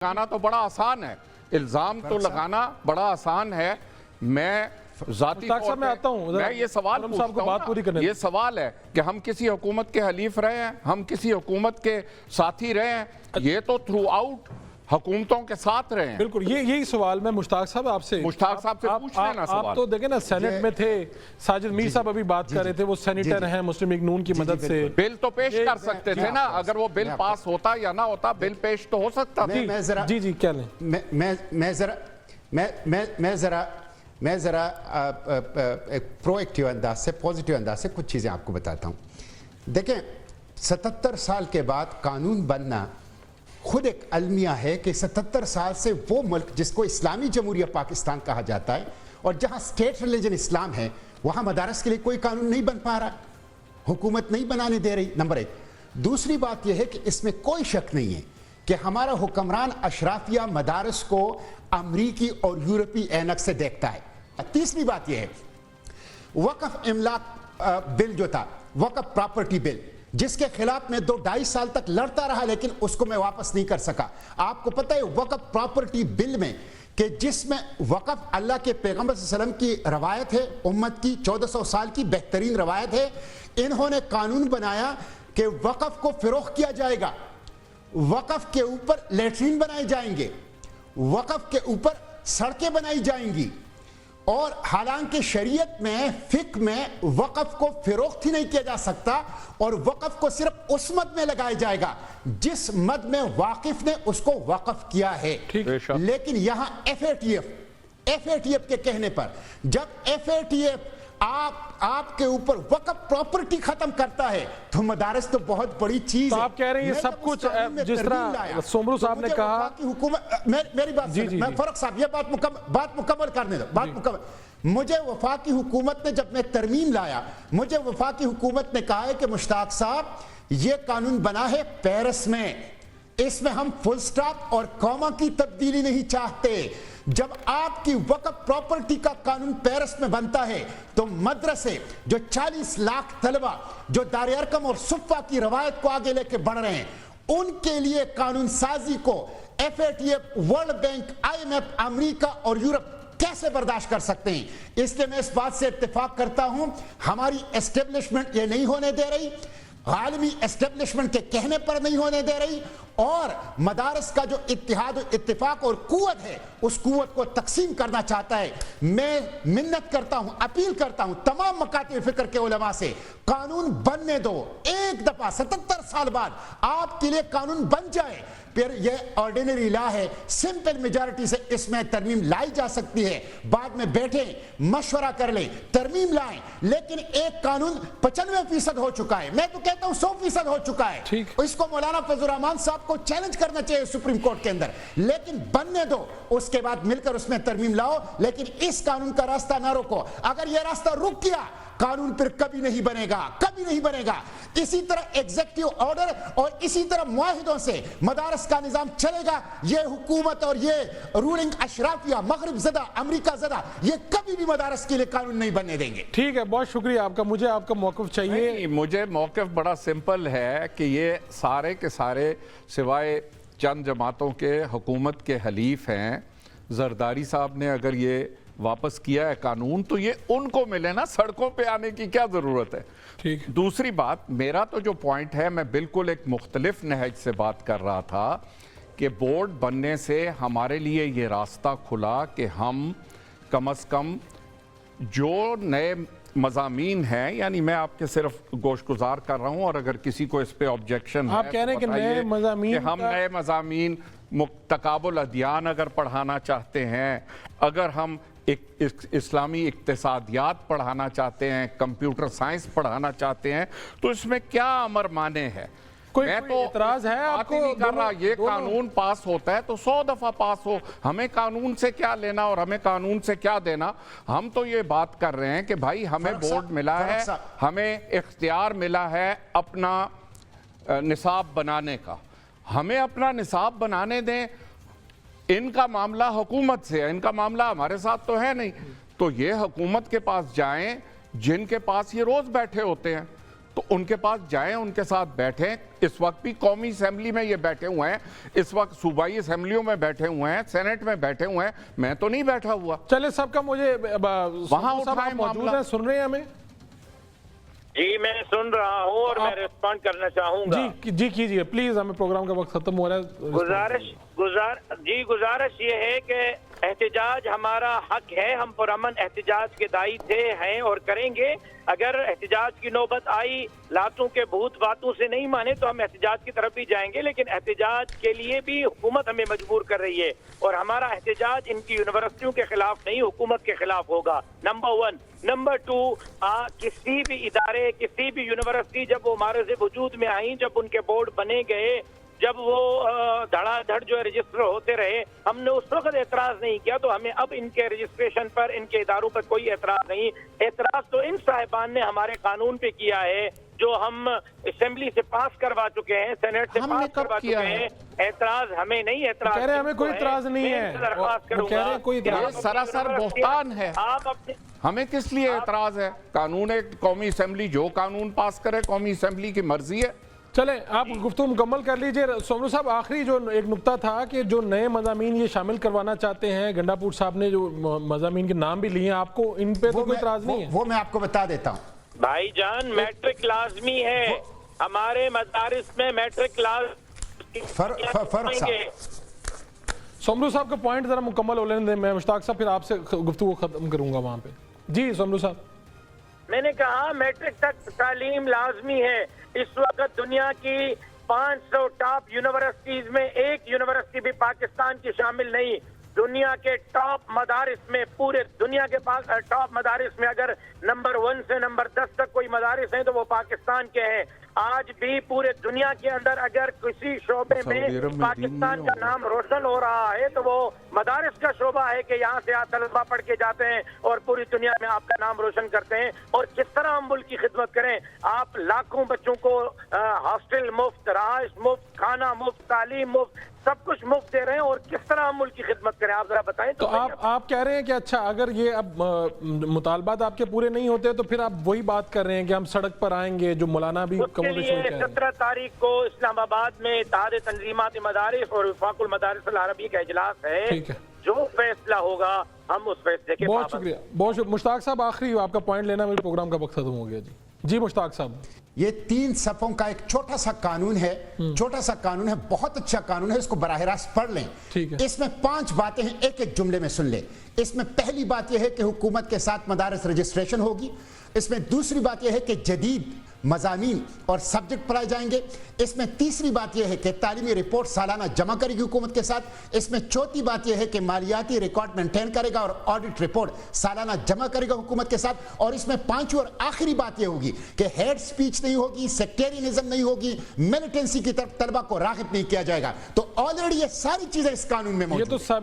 لگانا تو بڑا آسان ہے، الزام تو لگانا بڑا آسان ہے۔ میں ذاتی طور پہ میں یہ سوال پوچھتا ہوں، یہ سوال ہے کہ ہم کسی حکومت کے حلیف رہے ہیں، ہم کسی حکومت کے ساتھی رہے ہیں، یہ تو تھرو آؤٹ حکومتوں کے ساتھ رہے ہیں۔ بالکل یہی سوال میں مشتاق صاحب آپ سے پوچھ لینا سوال۔ آپ تو دیکھیں نا سینٹ میں تھے، ساجد میر صاحب ابھی بات کر رہے تھے، وہ سینیٹر ہیں مسلم لیگ نون کی مدد سے۔ بل تو پیش کر سکتے تھے نا، اگر وہ بل پاس ہوتا یا نہ ہوتا بل پیش تو ہو سکتا تھا۔ جی کیا لیں؟ میں ذرا پرو ایکٹیو انداز سے، پوزیٹیو انداز سے کچھ چیزیں آپ کو بتاتا ہوں۔ دیکھیں 77 سال کے بعد قانون بننا خود ایک المیہ ہے کہ 77 سال سے وہ ملک جس کو اسلامی جمہوریہ پاکستان کہا جاتا ہے اور جہاں سٹیٹ ریلیجن اسلام ہے، وہاں مدارس کے لیے کوئی قانون نہیں بن پا رہا، حکومت نہیں بنانے دے رہی، نمبر ایک۔ دوسری بات یہ ہے کہ اس میں کوئی شک نہیں ہے کہ ہمارا حکمران اشرافیہ مدارس کو امریکی اور یورپی اینک سے دیکھتا ہے۔ تیسری بات یہ ہے وقف املاک بل جو تھا، وقف پراپرٹی بل، جس کے خلاف میں 2-2.5 سال تک لڑتا رہا لیکن اس کو میں واپس نہیں کر سکا۔ آپ کو پتہ ہے وقف پراپرٹی بل میں کہ جس میں وقف اللہ کے پیغمبر صلی اللہ علیہ وسلم کی روایت ہے، امت کی 1400 سال کی بہترین روایت ہے، انہوں نے قانون بنایا کہ وقف کو فروخت کیا جائے گا، وقف کے اوپر لیٹرین بنائے جائیں گے، وقف کے اوپر سڑکیں بنائی جائیں گی، اور حالانکہ شریعت میں فقہ میں وقف کو فروخت ہی نہیں کیا جا سکتا اور وقف کو صرف اس مد میں لگایا جائے گا جس مد میں واقف نے اس کو وقف کیا ہے۔ لیکن یہاں ایف اے ٹی ایف کے کہنے پر جب ایف اے ٹی ایف آپ کے اوپر وقف پراپرٹی ختم کرتا ہے تو مدارس تو بہت بڑی چیز ہے۔ تو آپ کہہ رہے ہیں یہ سب کچھ جس طرح سومرو صاحب نے کہا، میری بات میں فرق صاحب یہ بات مکمل کرنے دو، مجھے وفاقی حکومت نے جب میں ترمیم لایا، مجھے وفاقی حکومت نے کہا ہے کہ مشتاق صاحب یہ قانون بنا ہے پیرس میں، اس میں ہم فل سٹاپ اور کوما کی تبدیلی نہیں چاہتے۔ جب آپ کی وقف پراپرٹی کا قانون پیرس میں بنتا ہے تو مدرسے جو 40 لاکھ طلبہ جو دار ارقم اور صفہ کی روایت کو آگے لے کے بڑھ رہے ہیں، ان کے لیے قانون سازی کو F A T F, World Bank, I M F, امریکہ اور یورپ کیسے برداشت کر سکتے ہیں؟ اس لیے میں اس بات سے اتفاق کرتا ہوں، ہماری اسٹیبلشمنٹ یہ نہیں ہونے دے رہی، عالمی اسٹیبلشمنٹ کے کہنے پر نہیں ہونے دے رہی، اور مدارس کا جو اتحاد و اتفاق اور قوت ہے اس قوت کو تقسیم کرنا چاہتا ہے۔ میں منت کرتا ہوں، اپیل کرتا ہوں تمام مکاتب فکر کے علماء سے، قانون بننے دو، ایک دفعہ 77 سال بعد آپ کے لیے قانون بن جائے، پھر یہ آرڈینری لا ہے، سمپل میجارٹی سے اس میں ترمیم لائی جا سکتی ہے، بعد میں بیٹھیں مشورہ کر لیں، ترمیم لائیں، لیکن ایک قانون 95% ہو چکا ہے، میں تو کہتا ہوں 100% ہو چکا ہے، اس کو مولانا فضل الرحمان صاحب کو چیلنج کرنا چاہیے سپریم کورٹ کے اندر، لیکن بننے دو، اس کے بعد مل کر اس میں ترمیم لاؤ، لیکن اس قانون کا راستہ نہ روکو۔ اگر یہ راستہ رک گیا قانون پھر کبھی نہیں بنے گا، کبھی نہیں بنے گا۔ اسی طرح ایگزیکٹیو آرڈر اور اسی طرح معاہدوں سے مدارس کا نظام چلے گا۔ یہ حکومت اور یہ رولنگ اشرافیہ مغرب زدہ، امریکہ زدہ، یہ کبھی بھی مدارس کے لیے قانون نہیں بننے دیں گے۔ ٹھیک ہے، بہت شکریہ آپ کا، مجھے آپ کا موقف چاہیے۔ مجھے موقف بڑا سمپل ہے کہ یہ سارے کے سارے سوائے چند جماعتوں کے حکومت کے حلیف ہیں۔ زرداری صاحب نے اگر یہ واپس کیا ہے قانون تو یہ ان کو ملے نا، سڑکوں پہ آنے کی کیا ضرورت ہے؟ دوسری بات، میرا تو جو پوائنٹ ہے، میں بالکل ایک مختلف نہج سے بات کر رہا تھا کہ بورڈ بننے سے ہمارے لیے یہ راستہ کھلا کہ ہم کم از کم جو نئے مضامین ہیں، یعنی میں آپ کے صرف گوش گزار کر رہا ہوں، اور اگر کسی کو اس پہ آبجیکشن ہے آپ کہہ رہے ہیں کہ نئے مضامین، کہ ہم نئے مضامین تقابل ادیان اگر پڑھانا چاہتے ہیں، اگر ہم اسلامی اقتصادیات پڑھانا چاہتے ہیں، کمپیوٹر سائنس پڑھانا چاہتے ہیں، تو اس میں کیا امر مانے ہے؟ میں تو اعتراض ہے آپ کو نہیں کر رہا، یہ قانون پاس ہوتا ہے تو 100 دفعہ پاس ہو، ہمیں قانون سے کیا لینا اور ہمیں قانون سے کیا دینا؟ ہم تو یہ بات کر رہے ہیں کہ بھائی ہمیں بورڈ ملا ہے، ہمیں اختیار ملا ہے اپنا نصاب بنانے کا، ہمیں اپنا نصاب بنانے دیں۔ ان کا معاملہ حکومت سے ہے، ان کا معاملہ ہمارے ساتھ تو ہے نہیں، تو یہ حکومت کے پاس جائیں جن کے پاس یہ روز بیٹھے ہوتے ہیں، تو ان کے پاس جائیں, ان کے ساتھ بیٹھیں. اس وقت بھی قومی اسمبلی میں یہ بیٹھے ہوئے ہیں, اس وقت صوبائی اسمبلیوں میں بیٹھے ہوئے ہیں, سینٹ میں بیٹھے ہوئے ہیں, میں تو نہیں بیٹھا ہوا. چلے سب کا مجھے وہاں اٹھائیں موجود معاملہ. ہیں, سن رہے ہیں ہمیں؟ جی میں سن رہا ہوں اور میں ریسپونڈ کرنا چاہوں گا. جی کیجئے پلیز, ہمیں پروگرام کا وقت ختم ہو رہا ہے. گزارش یہ ہے کہ احتجاج ہمارا حق ہے, ہم پرامن احتجاج کے دائی تھے, ہیں اور کریں گے. اگر احتجاج کی نوبت آئی, لاتوں کے بھوت باتوں سے نہیں مانے تو ہم احتجاج کی طرف بھی جائیں گے, لیکن احتجاج کے لیے بھی حکومت ہمیں مجبور کر رہی ہے, اور ہمارا احتجاج ان کی یونیورسٹیوں کے خلاف نہیں, حکومت کے خلاف ہوگا. نمبر 1. نمبر 2, کسی بھی ادارے, کسی بھی یونیورسٹی جب وہ معرض وجود میں آئیں, جب ان کے بورڈ بنے گئے, جب وہ دھڑا دھڑ جو رجسٹر ہوتے رہے, ہم نے اس وقت اعتراض نہیں کیا, تو ہمیں اب ان کے رجسٹریشن پر, ان کے اداروں پر کوئی اعتراض نہیں. اعتراض تو ان صاحبان نے ہمارے قانون پہ کیا ہے جو ہم اسمبلی سے پاس کروا چکے ہیں, سینٹ سے پاس کروا چکے ہیں. اعتراض ہمیں نہیں, اعتراض کہہ رہے ہیں ہمیں کوئی اعتراض نہیں ہے, کہہ رہے ہیں کوئی یہ سراسر بہتان ہے. آپ اپنے ہمیں کس لیے اعتراض ہے؟ قانون ہے, قومی اسمبلی جو قانون پاس کرے, قومی اسمبلی کی مرضی ہے. چلیں آپ گفتگو مکمل کر لیجئے. سومرو صاحب, آخری جو ایک نقطہ تھا کہ جو نئے مضامین یہ شامل کروانا چاہتے ہیں, گنڈا پور صاحب نے جو مضامین کے نام بھی لیے ہیں, آپ کو ان پہ تو کوئی اعتراض نہیں ہے؟ وہ میں آپ کو بتا دیتا ہوں بھائی جان, میٹرک لازمی ہے ہمارے مدارس میں, میٹرک لازمی. فرق صاحب, سومرو صاحب کا پوائنٹ ذرا مکمل ہو لینے دیں, میں مشتاق صاحب پھر آپ سے گفتگو ختم کروں گا وہاں پہ. جی سومرو صاحب. میں نے کہا میٹرک تک تعلیم لازمی ہے. اس وقت دنیا کی 500 ٹاپ یونیورسٹیز میں ایک یونیورسٹی بھی پاکستان کی شامل نہیں. دنیا کے ٹاپ مدارس میں, پورے دنیا کے ٹاپ مدارس میں اگر نمبر 1 سے نمبر 10 تک کوئی مدارس ہیں تو وہ پاکستان کے ہیں. آج بھی پورے دنیا کے اندر اگر کسی شعبے میں پاکستان کا نام روشن ہو رہا ہے تو وہ مدارس کا شعبہ ہے کہ یہاں سے طلبہ پڑھ کے جاتے ہیں اور پوری دنیا میں آپ کا نام روشن کرتے ہیں. اور کس طرح ہم ملک کی خدمت کریں. آپ لاکھوں بچوں کو ہاسٹل مفت, رہائش مفت, کھانا مفت, تعلیم مفت, سب کچھ مفت دے رہے ہیں, اور کس طرح ہم ملک کی خدمت کریں, آپ ذرا بتائیں. تو آپ کہہ رہے ہیں کہ اچھا اگر یہ اب مطالبات آپ کے پورے نہیں ہوتے تو پھر آپ وہی بات کر رہے ہیں کہ ہم سڑک پر آئیں گے, جو مولانا بھی اس کے لیے 17 تاریخ کو اسلام آباد میں اتحاد تنظیمات مدارس اور وفاق المدارس العربی کا اجلاس ہے. جو فیصلہ ہوگا ہم اس فیصلے کے بہت شکریہ. بہت شکریہ. مشتاق صاحب, آخری آپ کا پوائنٹ لینا, میرے پروگرام کا وقت ختم ہو گیا. جی مشتاق صاحب. یہ 3 صفوں کا ایک چھوٹا سا قانون ہے, چھوٹا سا قانون ہے, بہت اچھا قانون ہے, اس کو براہ راست پڑھ لیں. اس میں 5 باتیں ہیں, ایک ایک جملے میں سن لیں. اس میں پہلی بات یہ ہے کہ حکومت کے ساتھ مدارس رجسٹریشن ہوگی. اس میں دوسری بات یہ ہے کہ جدید مضامین اور سبجیکٹ پڑھائے جائیں گے. اس میں تیسری بات یہ ہے کہ تعلیمی رپورٹ سالانہ جمع کرے گی حکومت کے ساتھ. اس میں چوتھی بات یہ ہے کہ مالیاتی ریکارڈ مینٹین کرے گا اور آڈٹ رپورٹ سالانہ جمع کرے گا حکومت کے ساتھ. اور اس میں 5ویں اور آخری بات یہ ہوگی کہ ہیڈ سپیچ نہیں ہوگی, سیکٹیرینزم نہیں ہوگی, ملیٹنسی کی طرف طلبہ کو راغب نہیں کیا جائے گا. تو آلریڈی یہ ساری چیزیں اس قانون میں موجود ہیں.